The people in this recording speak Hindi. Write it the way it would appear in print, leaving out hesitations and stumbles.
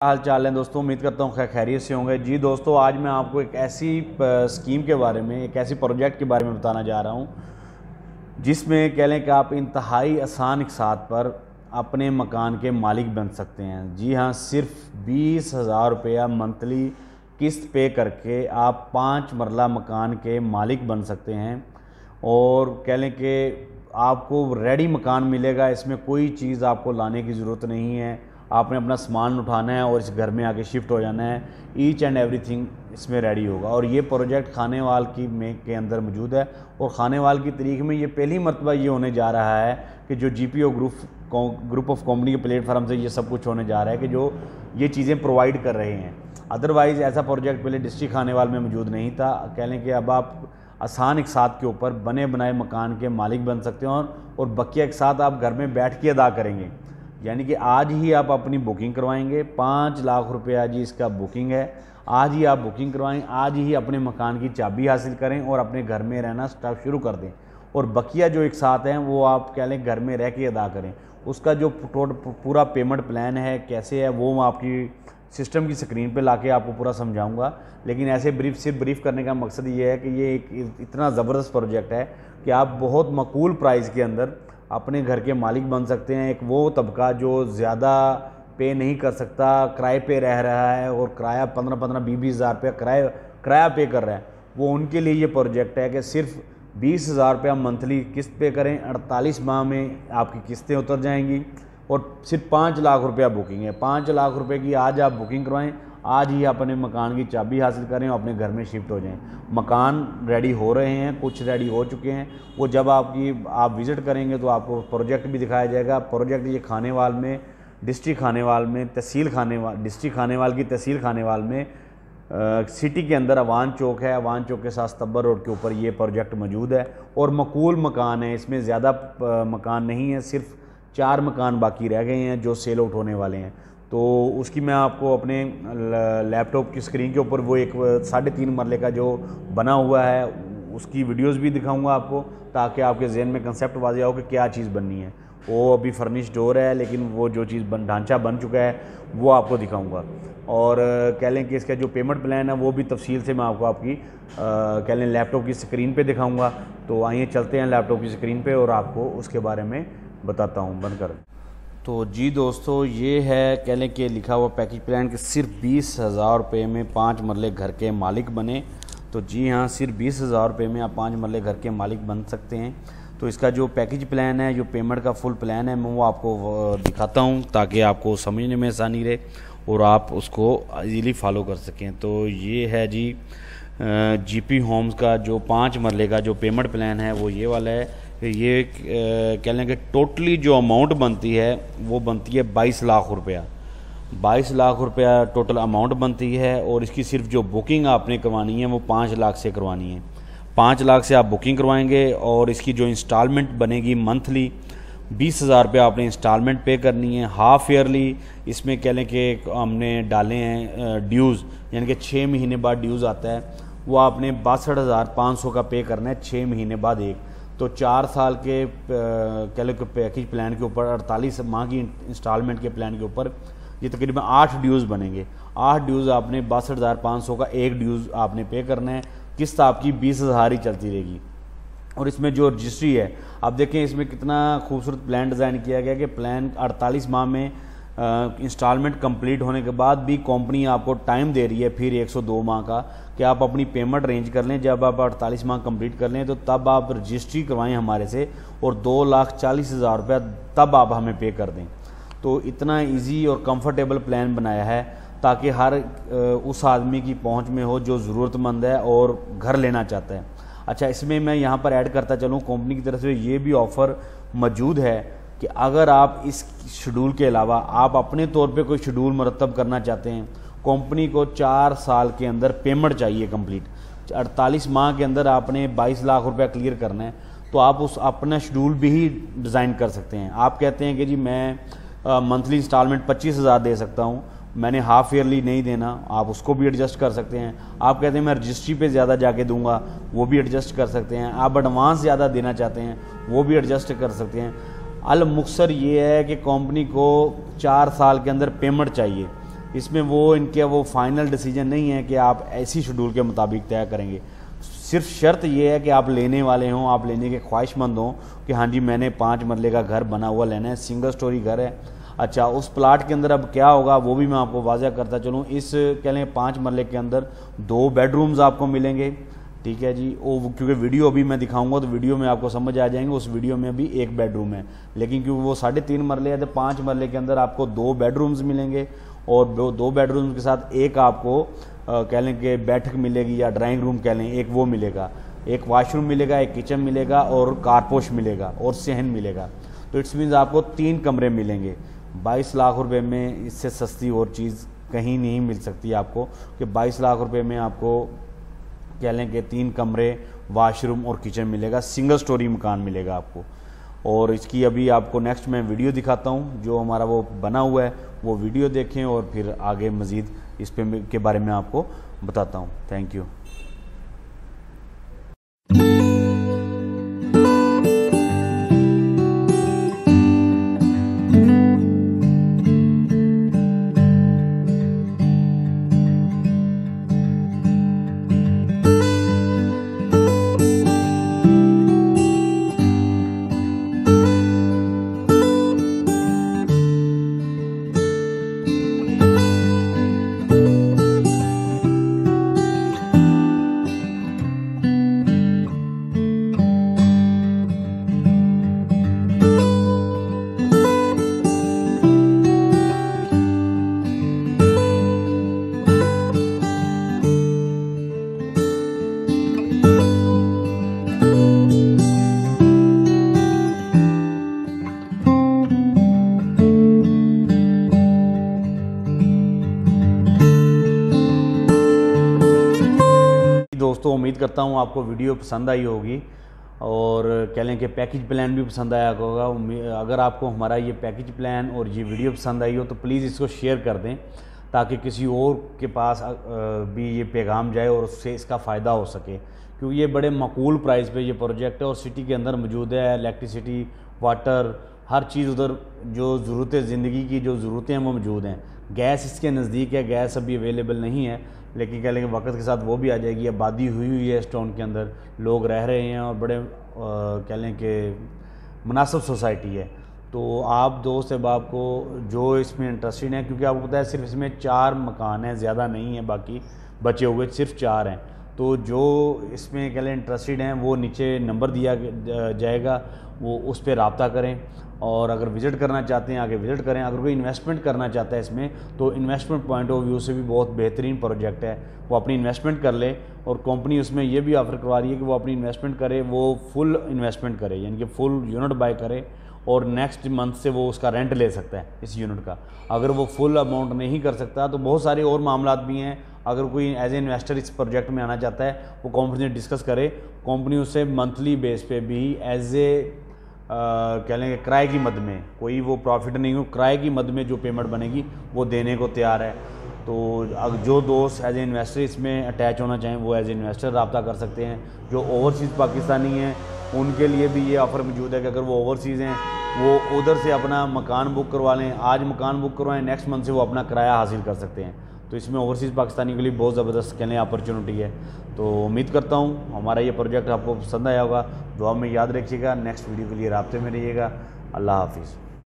हाल चाल है दोस्तों। उम्मीद करता हूँ खैरियत से होंगे। जी दोस्तों, आज मैं आपको एक ऐसी स्कीम के बारे में, एक ऐसी प्रोजेक्ट के बारे में बताना जा रहा हूँ जिसमें कह लें कि आप इंतहाई आसान इक़सात पर अपने मकान के मालिक बन सकते हैं। जी हाँ, सिर्फ 20,000 रुपया मंथली किस्त पे करके आप 5 मरला मकान के मालिक बन सकते हैं। और कह लें कि आपको रेडी मकान मिलेगा, इसमें कोई चीज़ आपको लाने की ज़रूरत नहीं है। आपने अपना सामान उठाना है और इस घर में आके शिफ्ट हो जाना है। ईच एंड एवरीथिंग इसमें रेडी होगा। और ये प्रोजेक्ट खानेवाल के अंदर मौजूद है। और खानेवाल की तारीख में ये पहली मरतबा ये होने जा रहा है कि जो GPO ग्रुप ऑफ कंपनी के प्लेटफार्म से ये सब कुछ होने जा रहा है कि जो ये चीज़ें प्रोवाइड कर रहे हैं। अदरवाइज़ ऐसा प्रोजेक्ट पहले डिस्ट्रिक्ट खानेवाल में मौजूद नहीं था। कह लें कि अब आप आसान इक़सात के ऊपर बने बनाए मकान के मालिक बन सकते हैं और बकिया के साथ आप घर में बैठ के अदा करेंगे। यानी कि आज ही आप अपनी बुकिंग करवाएंगे। 5 लाख रुपया जी इसका बुकिंग है। आज ही आप बुकिंग करवाएं, आज ही अपने मकान की चाबी हासिल करें और अपने घर में रहना स्टार्ट शुरू कर दें। और बकिया जो एक साथ हैं वो आप कह लें घर में रह के अदा करें। उसका जो पूरा पेमेंट प्लान है कैसे है वो मैं आपकी सिस्टम की स्क्रीन पे लाके आपको पूरा समझाऊंगा। लेकिन ऐसे सिर्फ ब्रीफ करने का मकसद ये है कि ये एक इतना ज़बरदस्त प्रोजेक्ट है कि आप बहुत मकबूल प्राइस के अंदर अपने घर के मालिक बन सकते हैं। एक वो तबका जो ज़्यादा पे नहीं कर सकता, किराए पे रह रहा है और किराया 15-15, 20-20 हज़ार रुपया किराया पे कर रहा है, वो उनके लिए ये प्रोजेक्ट है कि सिर्फ 20,000 रुपया मंथली किस्त पे करें। 48 माह में आपकी किस्तें उतर जाएंगी और सिर्फ 5 लाख रुपया बुकिंग है। 5 लाख रुपये की आज आप बुकिंग करवाएं, आज ही अपने मकान की चाबी हासिल करें और अपने घर में शिफ्ट हो जाएं। मकान रेडी हो रहे हैं, कुछ रेडी हो चुके हैं। वो जब आप विज़िट करेंगे तो आपको प्रोजेक्ट भी दिखाया जाएगा। प्रोजेक्ट ये खानेवाल में, डिस्ट्रिक्ट खानेवाल में, डिस्ट्रिक्ट खानेवाल की तहसील खानेवाल में सिटी के अंदर अवान चौक है। अवान चौक के साथ स्तब्बर रोड के ऊपर ये प्रोजेक्ट मौजूद है और मकबूल मकान है। इसमें ज़्यादा मकान नहीं है, सिर्फ 4 मकान बाकी रह गए हैं जो सेल आउट होने वाले हैं। तो उसकी मैं आपको अपने लैपटॉप की स्क्रीन के ऊपर वो एक 3.5 मरले का जो बना हुआ है उसकी वीडियोस भी दिखाऊंगा आपको, ताकि आपके जहन में कंसेप्ट वाज़ेह हो कि क्या चीज़ बननी है। वो अभी फर्निश्ड डोर है, लेकिन वो जो चीज़ ढांचा बन चुका है वो आपको दिखाऊंगा। और कह लें कि इसका जो पेमेंट प्लान है वो भी तफसील से मैं आपको आपकी कह लें लैपटॉप की स्क्रीन पर दिखाऊँगा। तो आइए चलते हैं लैपटॉप की स्क्रीन पर और आपको उसके बारे में बताता हूँ। बंद कर। तो जी दोस्तों, ये है कह लें कि लिखा हुआ पैकेज प्लान कि सिर्फ 20,000 रुपये में 5 मरले घर के मालिक बने। तो जी हाँ, सिर्फ 20,000 रुपये में आप 5 मरले घर के मालिक बन सकते हैं। तो इसका जो पैकेज प्लान है, जो पेमेंट का फुल प्लान है, मैं वो आपको दिखाता हूँ ताकि आपको समझने में आसानी रहे और आप उसको ईज़िली फॉलो कर सकें। तो ये है जी GP होम्स का जो 5 मरले का जो पेमेंट प्लान है वो ये वाला है। ये कह लें कि टोटली जो अमाउंट बनती है वो बनती है 22 लाख रुपया। 22 लाख रुपया टोटल अमाउंट बनती है और इसकी सिर्फ जो बुकिंग आपने करवानी है वो 5 लाख से करवानी है। 5 लाख से आप बुकिंग करवाएंगे और इसकी जो इंस्टॉलमेंट बनेगी मंथली 20,000 रुपये आपने इंस्टॉलमेंट पे करनी है। हाफ ईयरली इसमें कह लें कि हमने डाले हैं ड्यूज़, यानी कि 6 महीने बाद ड्यूज़ आता है, वो आपने 62,500 का पे करना है 6 महीने बाद एक। तो 4 साल के कह लो पैकेज प्लान के ऊपर 48 माह की इंस्टॉलमेंट के प्लान के ऊपर ये तकरीबन 8 ड्यूज़ बनेंगे। 8 ड्यूज़ आपने 62,500 का एक ड्यूज़ आपने पे करना है। किस्त आपकी 20,000 ही चलती रहेगी। और इसमें जो रजिस्ट्री है, आप देखें इसमें कितना खूबसूरत प्लान डिज़ाइन किया गया कि प्लान 48 माह में इंस्टॉलमेंट कंप्लीट होने के बाद भी कंपनी आपको टाइम दे रही है फिर 102 माह का कि आप अपनी पेमेंट अरेंज कर लें। जब आप 48 माह कंप्लीट कर लें तो तब आप रजिस्ट्री करवाएं हमारे से और 2,40,000 रुपया तब आप हमें पे कर दें। तो इतना इजी और कंफर्टेबल प्लान बनाया है ताकि हर उस आदमी की पहुंच में हो जो ज़रूरतमंद है और घर लेना चाहता है। अच्छा, इसमें मैं यहाँ पर ऐड करता चलूँ, कंपनी की तरफ से ये भी ऑफ़र मौजूद है कि अगर आप इस शेड्यूल के अलावा आप अपने तौर पे कोई शेड्यूल मरतब करना चाहते हैं, कंपनी को 4 साल के अंदर पेमेंट चाहिए कंप्लीट, 48 माह के अंदर आपने 22 लाख रुपया क्लियर करना है, तो आप उस अपना शेड्यूल भी ही डिज़ाइन कर सकते हैं। आप कहते हैं कि जी मैं मंथली इंस्टॉलमेंट 25,000 दे सकता हूँ, मैंने हाफ ईयरली नहीं देना, आप उसको भी एडजस्ट कर सकते हैं। आप कहते हैं मैं रजिस्ट्री पे ज़्यादा जाके दूंगा, वो भी एडजस्ट कर सकते हैं। आप एडवांस ज़्यादा देना चाहते हैं, वो भी एडजस्ट कर सकते हैं। अल मुक्सर ये है कि कंपनी को 4 साल के अंदर पेमेंट चाहिए। इसमें वो इनके वो फाइनल डिसीजन नहीं है कि आप ऐसी शेड्यूल के मुताबिक तय करेंगे। सिर्फ शर्त ये है कि आप लेने वाले हों, आप लेने के ख्वाहिशमंद हों कि हाँ जी मैंने 5 मरले का घर बना हुआ लेना है, सिंगल स्टोरी घर है। अच्छा, उस प्लाट के अंदर अब क्या होगा वो भी मैं आपको वाज़ह करता चलूँ। इस कह लें 5 मरले के अंदर 2 बेडरूम्स आपको मिलेंगे, ठीक है जी। वो क्योंकि वीडियो अभी मैं दिखाऊंगा तो वीडियो में आपको समझ आ जाएंगे, उस वीडियो में भी 1 बेडरूम है, लेकिन क्योंकि वो 3.5 मरले है तो 5 मरले के अंदर आपको 2 बेडरूम्स मिलेंगे और 2 बेडरूम्स के साथ एक आपको कह लें कि बैठक मिलेगी या ड्राइंग रूम कह लें, एक वो मिलेगा, एक वॉशरूम मिलेगा, एक किचन मिलेगा और कारपोश मिलेगा और सहन मिलेगा। तो इट्स मीन्स आपको 3 कमरे मिलेंगे। 22 लाख रुपए में इससे सस्ती और चीज़ कहीं नहीं मिल सकती आपको कि 22 लाख रुपए में आपको कह लें कि 3 कमरे, वाशरूम और किचन मिलेगा, सिंगल स्टोरी मकान मिलेगा आपको। और इसकी अभी आपको नेक्स्ट मैं वीडियो दिखाता हूँ, जो हमारा वो बना हुआ है वो वीडियो देखें और फिर आगे मज़ीद इस पे के बारे में आपको बताता हूँ। Thank you. दोस्तों उम्मीद करता हूँ आपको वीडियो पसंद आई होगी और कह लें कि पैकेज प्लान भी पसंद आया होगा। अगर आपको हमारा ये पैकेज प्लान और ये वीडियो पसंद आई हो तो प्लीज़ इसको शेयर कर दें ताकि किसी और के पास भी ये पैगाम जाए और उससे इसका फ़ायदा हो सके, क्योंकि ये बड़े माकूल प्राइस पे ये प्रोजेक्ट है और सिटी के अंदर मौजूद है। इलेक्ट्रिसिटी, वाटर, हर चीज़ उधर जो ज़रूरतें ज़िंदगी की जो ज़रूरतें हैं वो मौजूद हैं। गैस इसके नज़दीक है, गैस अभी अवेलेबल नहीं है, लेकिन कह लें कि वक्त के साथ वो भी आ जाएगी। आबादी हुई है इस टाउन के अंदर, लोग रह रहे हैं और बड़े कह लें कि मुनासिब सोसाइटी है। तो आप दोस्त अहबाब को जो इसमें इंटरेस्टेड हैं, क्योंकि आपको पता है सिर्फ इसमें 4 मकान हैं, ज़्यादा नहीं है, बाकी बचे हुए सिर्फ 4 हैं। तो जो इसमें कह लें इंटरेस्टेड हैं वो नीचे नंबर दिया जाएगा, वो उस पर रब्ता करें और अगर विज़िट करना चाहते हैं आगे विज़िट करें। अगर कोई इन्वेस्टमेंट करना चाहता है इसमें तो इन्वेस्टमेंट पॉइंट ऑफ व्यू से भी बहुत बेहतरीन प्रोजेक्ट है, वो अपनी इन्वेस्टमेंट कर ले और कंपनी उसमें ये भी ऑफ़र करवा रही है कि वो अपनी इन्वेस्टमेंट करे, वो फुल इन्वेस्टमेंट करे, यानी कि फुल यूनिट बाय करे और नेक्स्ट मंथ से वो उसका रेंट ले सकता है इस यूनिट का। अगर वो फुल अमाउंट नहीं कर सकता तो बहुत सारे और मामला भी हैं। अगर कोई एज ए इन्वेस्टर इस प्रोजेक्ट में आना चाहता है वो कंपनी से डिस्कस करे, कंपनी उससे मंथली बेस पे भी एज ए कह लेंगे किराए की मद में, कोई वो प्रॉफिट नहीं हो, किराए की मद में जो पेमेंट बनेगी वो देने को तैयार है। तो अगर जो दोस्त एज ए इन्वेस्टर इसमें अटैच होना चाहें वो एज ए इन्वेस्टर रब्ता कर सकते हैं। जो ओवरसीज़ पाकिस्तानी हैं उनके लिए भी ये ऑफ़र मौजूद है कि अगर वो ओवरसीज़ हैं वो उधर से अपना मकान बुक करवा लें, आज मकान बुक करवाएं, नेक्स्ट मंथ से वो अपना किराया हासिल कर सकते हैं। तो इसमें ओवरसीज़ पाकिस्तानी के लिए बहुत ज़बरदस्त कहने अपॉर्चुनिटी है। तो उम्मीद करता हूँ हमारा ये प्रोजेक्ट आपको पसंद आया होगा। दुआ में याद रखिएगा, नेक्स्ट वीडियो के लिए राब्ते में रहिएगा। अल्लाह हाफिज़।